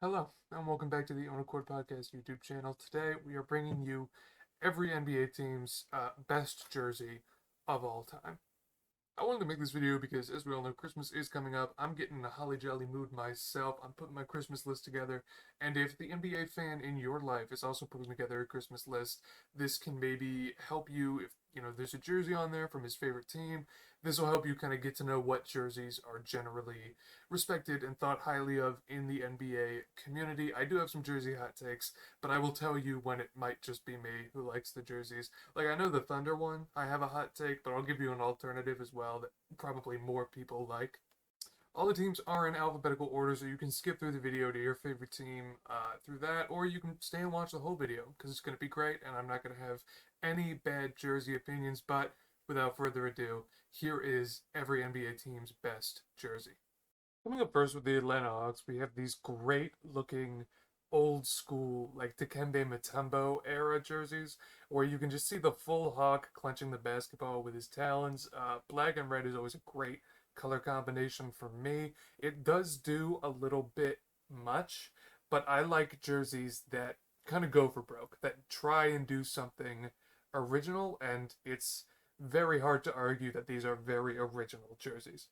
Hello, and welcome back to the Own Accord Podcast YouTube channel. Today, we are bringing you every NBA team's best jersey of all time. I wanted to make this video because, as we all know, Christmas is coming up. I'm getting in a holly jolly mood myself. I'm putting my Christmas list together, and if the NBA fan in your life is also putting together a Christmas list, this can maybe help you. If there's a jersey on there from his favorite team, this will help you kind of get to know what jerseys are generally respected and thought highly of in the NBA community. I do have some jersey hot takes, but I will tell you when it might just be me who likes the jerseys. Like, I know the Thunder one, I have a hot take, but I'll give you an alternative as well that probably more people like. All the teams are in alphabetical order, so you can skip through the video to your favorite team through that, or you can stay and watch the whole video because it's going to be great, and I'm not going to have any bad jersey opinions. But without further ado, here is every NBA team's best jersey. Coming up first with the Atlanta Hawks, we have these great looking old school, like Dikembe Mutombo era jerseys, where you can just see the full Hawk clenching the basketball with his talons. Black and red is always a great color combination for me. It does do a little bit much, but I like jerseys that kind of go for broke, that try and do something original, and it's very hard to argue that these are very original jerseys.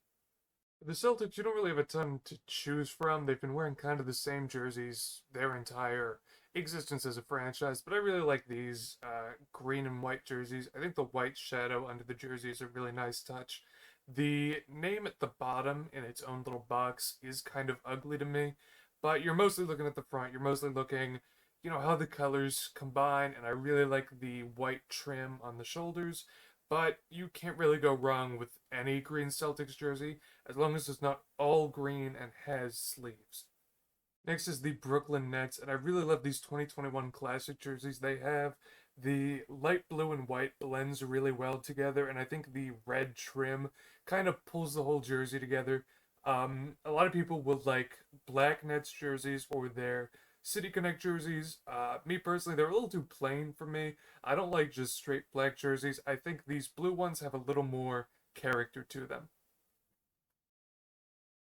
The Celtics, you don't really have a ton to choose from. They've been wearing kind of the same jerseys their entire existence as a franchise, but I really like these green and white jerseys. I think the white shadow under the jersey is a really nice touch. The name at the bottom in its own little box is kind of ugly to me, but you're mostly looking at the front. You're mostly looking, how the colors combine, and I really like the white trim on the shoulders. But you can't really go wrong with any green Celtics jersey as long as it's not all green and has sleeves. Next is the Brooklyn Nets, and I really love these 2021 classic jerseys they have. The light blue and white blends really well together, and I think the red trim kind of pulls the whole jersey together. A lot of people will like black Nets jerseys or their City Connect jerseys. Me personally, they're a little too plain for me. I don't like just straight black jerseys. I think these blue ones have a little more character to them.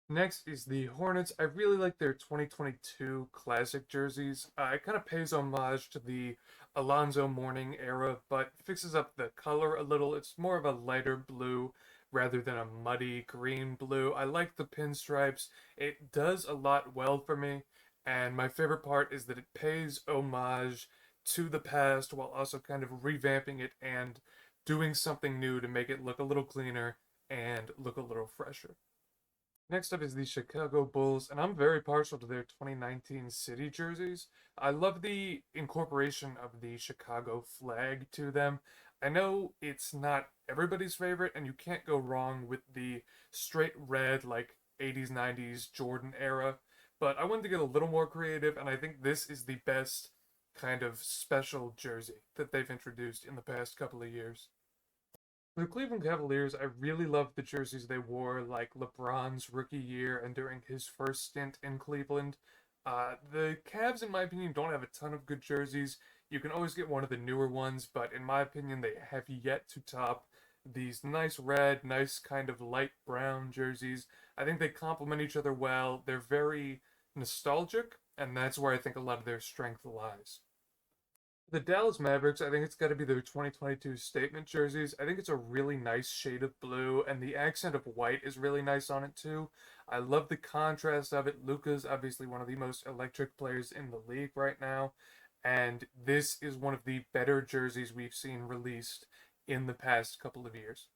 Next is the Hornets. I really like their 2022 classic jerseys. It kind of pays homage to the Alonzo Mourning era, but fixes up the color a little. It's more of a lighter blue rather than a muddy green blue. I like the pinstripes. It does a lot well for me, and my favorite part is that it pays homage to the past while also kind of revamping it and doing something new to make it look a little cleaner and look a little fresher. Next up is the Chicago Bulls, and I'm very partial to their 2019 city jerseys. I love the incorporation of the Chicago flag to them. I know it's not everybody's favorite, and you can't go wrong with the straight red, like 80s, 90s Jordan era, but I wanted to get a little more creative, and I think this is the best kind of special jersey that they've introduced in the past couple of years. For the Cleveland Cavaliers, I really loved the jerseys they wore, like LeBron's rookie year and during his first stint in Cleveland. The Cavs, in my opinion, don't have a ton of good jerseys. You can always get one of the newer ones, but in my opinion, they have yet to top these nice red, nice kind of light brown jerseys. I think they complement each other well. They're very nostalgic, and that's where I think a lot of their strength lies. The Dallas Mavericks, I think it's got to be their 2022 statement jerseys. I think it's a really nice shade of blue, and the accent of white is really nice on it too. I love the contrast of it. Luka's obviously one of the most electric players in the league right now, and this is one of the better jerseys we've seen released in the past couple of years.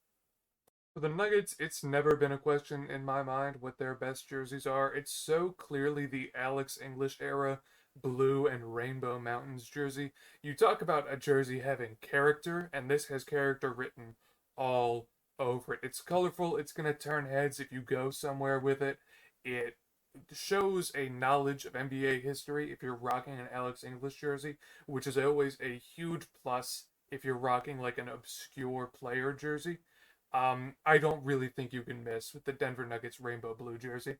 For the Nuggets, it's never been a question in my mind what their best jerseys are. It's so clearly the Alex English era blue and rainbow mountains jersey. You talk about a jersey having character, and this has character written all over it. It's colorful, it's going to turn heads if you go somewhere with it. It shows a knowledge of NBA history if you're rocking an Alex English jersey, which is always a huge plus if you're rocking like an obscure player jersey. I don't really think you can miss with the Denver Nuggets rainbow blue jersey.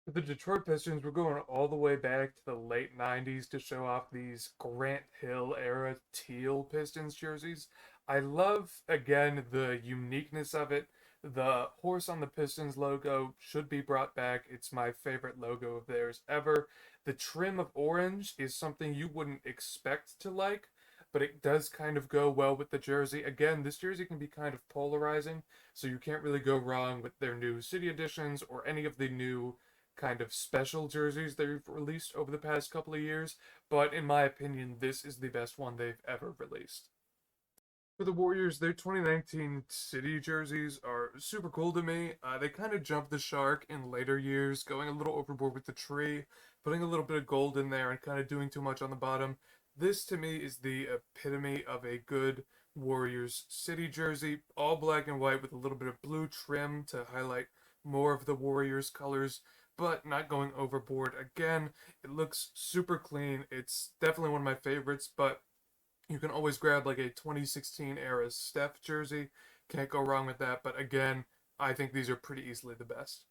For the Detroit Pistons, we're going all the way back to the late 90s to show off these Grant Hill era teal Pistons jerseys. I love, again, the uniqueness of it. The horse on the Pistons logo should be brought back. It's my favorite logo of theirs ever. The trim of orange is something you wouldn't expect to like, but it does kind of go well with the jersey. Again, this jersey can be kind of polarizing, so you can't really go wrong with their new city editions or any of the new kind of special jerseys they've released over the past couple of years. But in my opinion, this is the best one they've ever released. For the Warriors, their 2019 city jerseys are super cool to me. They kind of jumped the shark in later years, going a little overboard with the tree, putting a little bit of gold in there, and kind of doing too much on the bottom. This, to me, is the epitome of a good Warriors city jersey. All black and white with a little bit of blue trim to highlight more of the Warriors colors, but not going overboard. Again, it looks super clean. It's definitely one of my favorites, but you can always grab like a 2016 era Steph jersey. Can't go wrong with that. But again, I think these are pretty easily the best.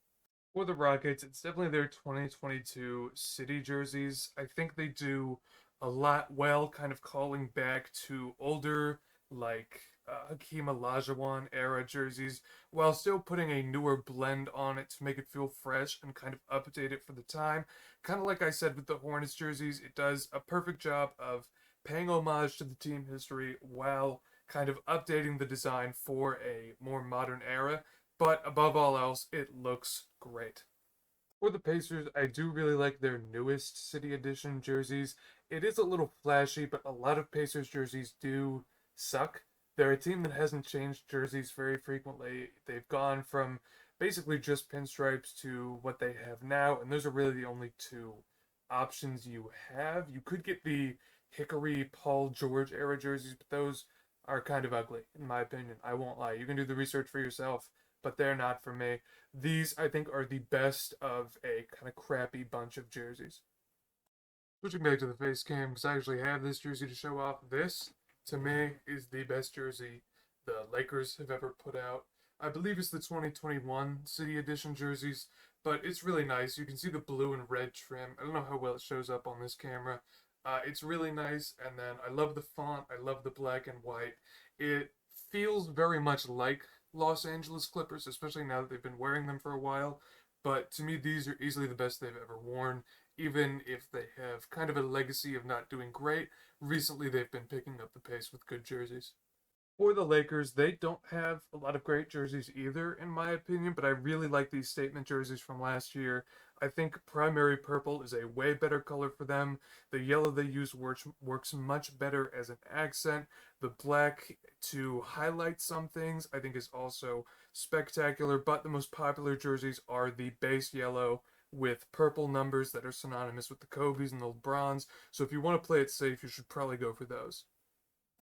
For the Rockets, it's definitely their 2022 city jerseys. I think they do a lot well, kind of calling back to older, like Hakeem Olajuwon era jerseys, while still putting a newer blend on it to make it feel fresh and kind of update it for the time. Kind of like I said with the Hornets jerseys, it does a perfect job of paying homage to the team history while kind of updating the design for a more modern era. But above all else, it looks great. For the Pacers, I do really like their newest City Edition jerseys. It is a little flashy, but a lot of Pacers jerseys do suck. They're a team that hasn't changed jerseys very frequently. They've gone from basically just pinstripes to what they have now, and those are really the only two options you have. You could get the Hickory Paul George era jerseys, but those are kind of ugly, in my opinion. I won't lie. You can do the research for yourself, but they're not for me. These, I think, are the best of a kind of crappy bunch of jerseys. Switching back to the face cam, because I actually have this jersey to show off. This, to me, is the best jersey the Lakers have ever put out. I believe it's the 2021 City Edition jerseys, but it's really nice. You can see the blue and red trim. I don't know how well it shows up on this camera. It's really nice, and then I love the font. I love the black and white. It feels very much like Los Angeles Clippers, especially now that they've been wearing them for a while. But to me, these are easily the best they've ever worn, even if they have kind of a legacy of not doing great. Recently, they've been picking up the pace with good jerseys. For the Lakers, they don't have a lot of great jerseys either, in my opinion, but I really like these statement jerseys from last year. I think primary purple is a way better color for them. The yellow they use works much better as an accent. The black to highlight some things I think is also spectacular, but the most popular jerseys are the base yellow with purple numbers that are synonymous with the Kobe's and the LeBrons. So if you want to play it safe, you should probably go for those.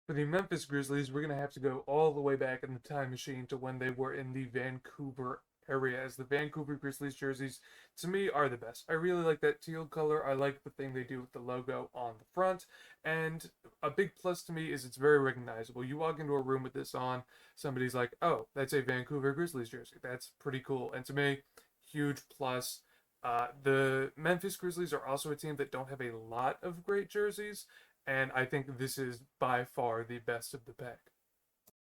For the Memphis Grizzlies, we're going to have to go all the way back in the time machine to when they were in the Vancouver area, as the Vancouver Grizzlies jerseys, to me, are the best. I really like that teal color. I like the thing they do with the logo on the front. And a big plus to me is it's very recognizable. You walk into a room with this on, somebody's like, oh, that's a Vancouver Grizzlies jersey. That's pretty cool. And to me, huge plus. The Memphis Grizzlies are also a team that don't have a lot of great jerseys, and I think this is by far the best of the pack.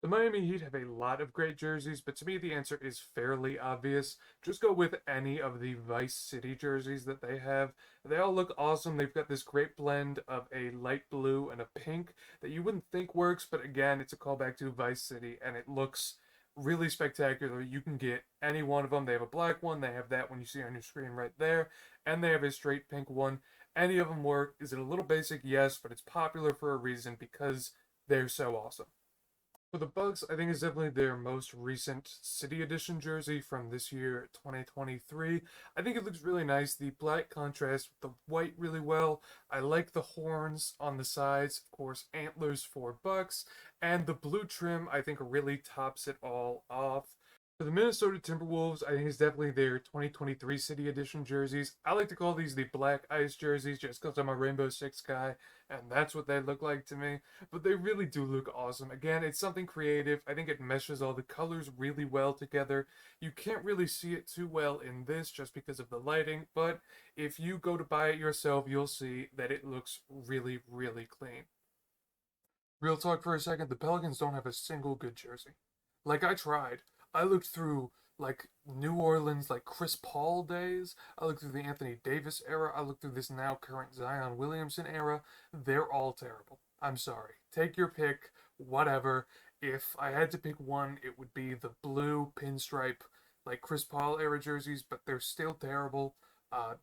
The Miami Heat have a lot of great jerseys, but to me the answer is fairly obvious. Just go with any of the Vice City jerseys that they have. They all look awesome. They've got this great blend of a light blue and a pink that you wouldn't think works, but again, it's a callback to Vice City, and it looks really spectacular. You can get any one of them. They have a black one. They have that one you see on your screen right there, and they have a straight pink one. Any of them work. Is it a little basic? Yes, but it's popular for a reason because they're so awesome. For the Bucks, I think it's definitely their most recent City Edition jersey from this year, 2023. I think it looks really nice. The black contrasts with the white really well. I like the horns on the sides, of course, antlers for Bucks, and the blue trim I think really tops it all off. For the Minnesota Timberwolves, I think it's definitely their 2023 City Edition jerseys. I like to call these the Black Ice jerseys just because I'm a Rainbow Six guy, and that's what they look like to me. But they really do look awesome. Again, it's something creative. I think it meshes all the colors really well together. You can't really see it too well in this just because of the lighting, but if you go to buy it yourself, you'll see that it looks really, really clean. Real talk for a second, the Pelicans don't have a single good jersey. Like, I tried. I looked through like New Orleans, like Chris Paul days. I look through the Anthony Davis era. I look through this now current Zion Williamson era. They're all terrible. I'm sorry. Take your pick, whatever. If I had to pick one, it would be the blue pinstripe, like Chris Paul era jerseys, but they're still terrible.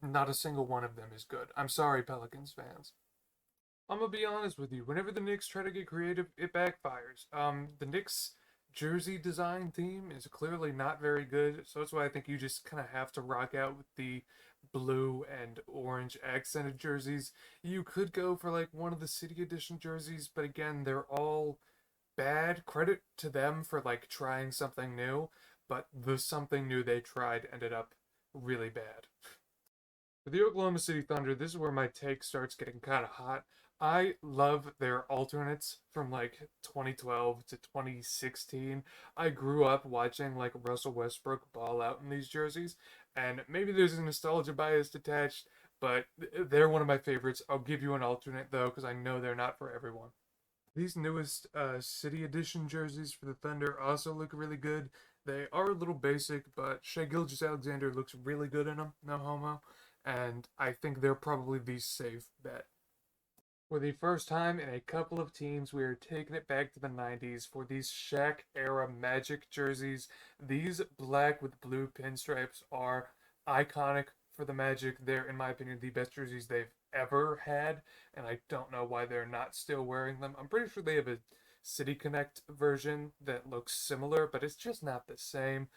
Not a single one of them is good. I'm sorry, Pelicans fans. I'm gonna be honest with you. Whenever the Knicks try to get creative, it backfires. The Knicks jersey design theme is clearly not very good, so that's why I think you just kind of have to rock out with the blue and orange accented jerseys. You could go for like one of the City Edition jerseys, but again, they're all bad. Credit to them for like trying something new, but the something new they tried ended up really bad. For the Oklahoma City Thunder, this is where my take starts getting kind of hot. I love their alternates from like 2012 to 2016. I grew up watching like Russell Westbrook ball out in these jerseys, and maybe there's a nostalgia bias attached, but they're one of my favorites. I'll give you an alternate though, because I know they're not for everyone. These newest City Edition jerseys for the Thunder also look really good. They are a little basic, but Shea Gilgeous-Alexander looks really good in them, no homo. And I think they're probably the safe bet. For the first time in a couple of teams, we are taking it back to the 90s for these Shaq era Magic jerseys. These black with blue pinstripes are iconic for the Magic. They're, in my opinion, the best jerseys they've ever had, and I don't know why they're not still wearing them. I'm pretty sure they have a City Connect version that looks similar, but it's just not the same.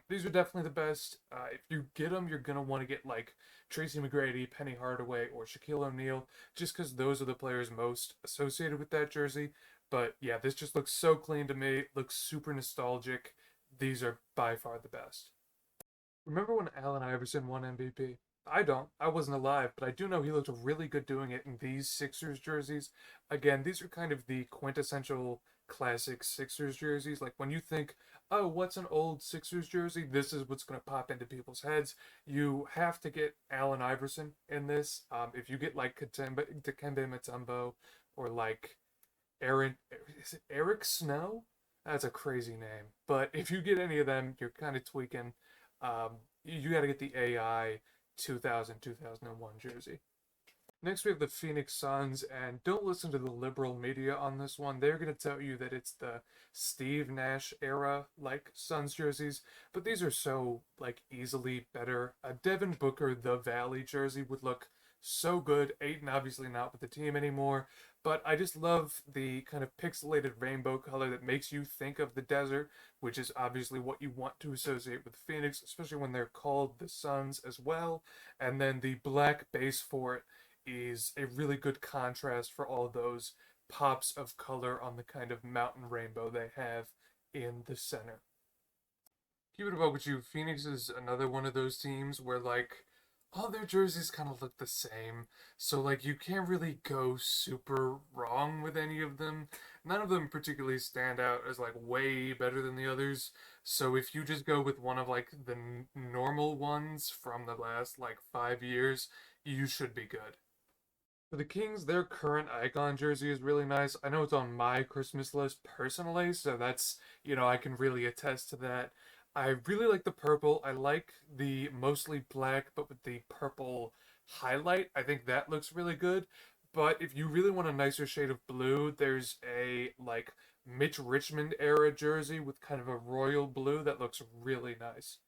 These are definitely the best. If you get them, you're gonna want to get like Tracy McGrady, Penny Hardaway, or Shaquille O'Neal, just because those are the players most associated with that jersey. But yeah, this just looks so clean to me. It looks super nostalgic. These are by far the best. Remember when Allen Iverson won MVP? I don't. I wasn't alive, but I do know he looked really good doing it in these Sixers jerseys. Again, these are kind of the quintessential classic Sixers jerseys. Like when you think, oh, what's an old Sixers jersey? This is what's going to pop into people's heads. You have to get Allen Iverson in this. If you get like Dikembe Mutombo or like Aaron, is it Eric Snow? That's a crazy name. But if you get any of them, you're kind of tweaking. You got to get the AI 2001 jersey. Next, we have the Phoenix Suns, and don't listen to the liberal media on this one. They're going to tell you that it's the Steve Nash era, like Suns jerseys, but these are so, like, easily better. A Devin Booker The Valley jersey would look so good. Aiton obviously not with the team anymore, but I just love the kind of pixelated rainbow color that makes you think of the desert, which is obviously what you want to associate with Phoenix, especially when they're called the Suns as well. And then the black base for it is a really good contrast for all those pops of color on the kind of mountain rainbow they have in the center. Keep it about with you. Phoenix is another one of those teams where like all their jerseys kind of look the same. So like you can't really go super wrong with any of them. None of them particularly stand out as like way better than the others. So if you just go with one of like the normal ones from the last like 5 years, you should be good. For the Kings, their current icon jersey is really nice. I know it's on my Christmas list personally, so that's, I can really attest to that. I really like the purple. I like the mostly black, but with the purple highlight. I think that looks really good. But if you really want a nicer shade of blue, there's a like Mitch Richmond era jersey with kind of a royal blue that looks really nice.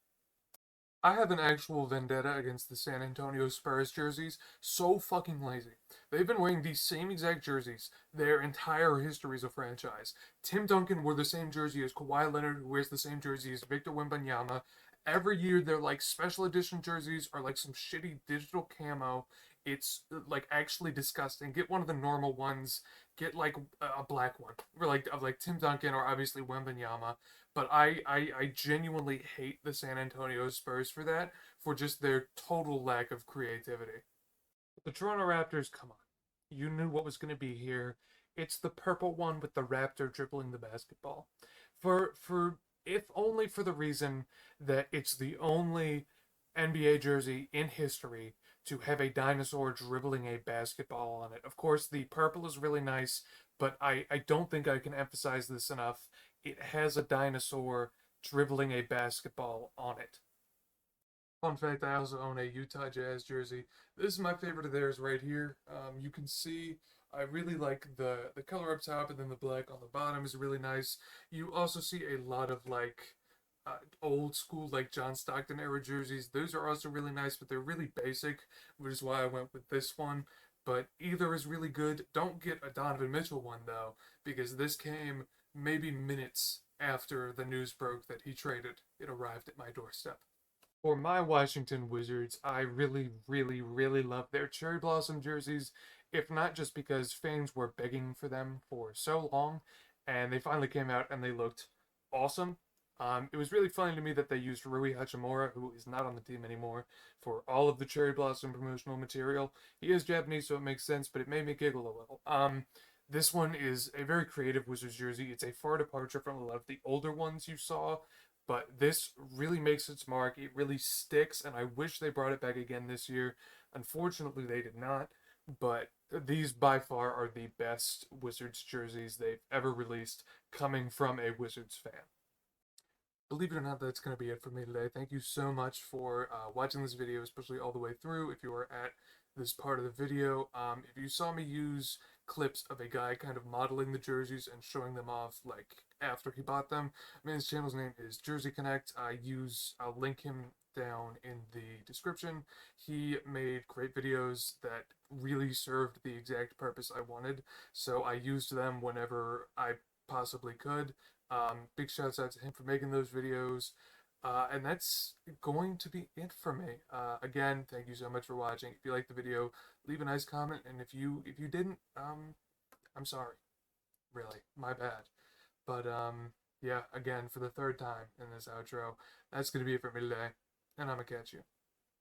I have an actual vendetta against the San Antonio Spurs jerseys. So fucking lazy. They've been wearing these same exact jerseys their entire history as a franchise. Tim Duncan wore the same jersey as Kawhi Leonard, who wears the same jersey as Victor Wembanyama. Every year, they're like special edition jerseys or like some shitty digital camo. It's like actually disgusting. Get one of the normal ones. Get like a black one, or like of like Tim Duncan or obviously Wembanyama. But I genuinely hate the San Antonio Spurs for that, for just their total lack of creativity. The Toronto Raptors, come on. You knew what was going to be here. It's the purple one with the raptor dribbling the basketball. For if only for the reason that it's the only NBA jersey in history to have a dinosaur dribbling a basketball on it. Of course, the purple is really nice, but I don't think I can emphasize this enough. It has a dinosaur dribbling a basketball on it. Fun fact, I also own a Utah Jazz jersey. This is my favorite of theirs right here. You can see I really like the color up top, and then the black on the bottom is really nice. You also see a lot of like old school like John Stockton era jerseys. Those are also really nice, but they're really basic, which is why I went with this one. But either is really good. Don't get a Donovan Mitchell one though, because this came maybe minutes after the news broke that he traded. It arrived at my doorstep. For my Washington Wizards, I really, really, really love their Cherry Blossom jerseys, if not just because fans were begging for them for so long, and they finally came out and they looked awesome. It was really funny to me that they used Rui Hachimura, who is not on the team anymore, for all of the Cherry Blossom promotional material. He is Japanese, so it makes sense, but it made me giggle a little. This one is a very creative Wizards jersey. It's a far departure from a lot of the older ones you saw, but this really makes its mark. It really sticks, and I wish they brought it back again this year. Unfortunately, they did not, but these by far are the best Wizards jerseys they've ever released, coming from a Wizards fan. Believe it or not, that's going to be it for me today. Thank you so much for watching this video, especially all the way through if you are at this part of the video. If you saw me use clips of a guy kind of modeling the jerseys and showing them off like after he bought them, I mean, his channel's name is Jersey Connect. I'll link him down in the description. He made great videos that really served the exact purpose I wanted, so I used them whenever I possibly could. Big shouts out to him for making those videos. And that's going to be it for me. Again, thank you so much for watching. If you liked the video, leave a nice comment, and if you didn't, I'm sorry. Really, my bad. But yeah, again, for the third time in this outro, that's gonna be it for me today, and I'm gonna catch you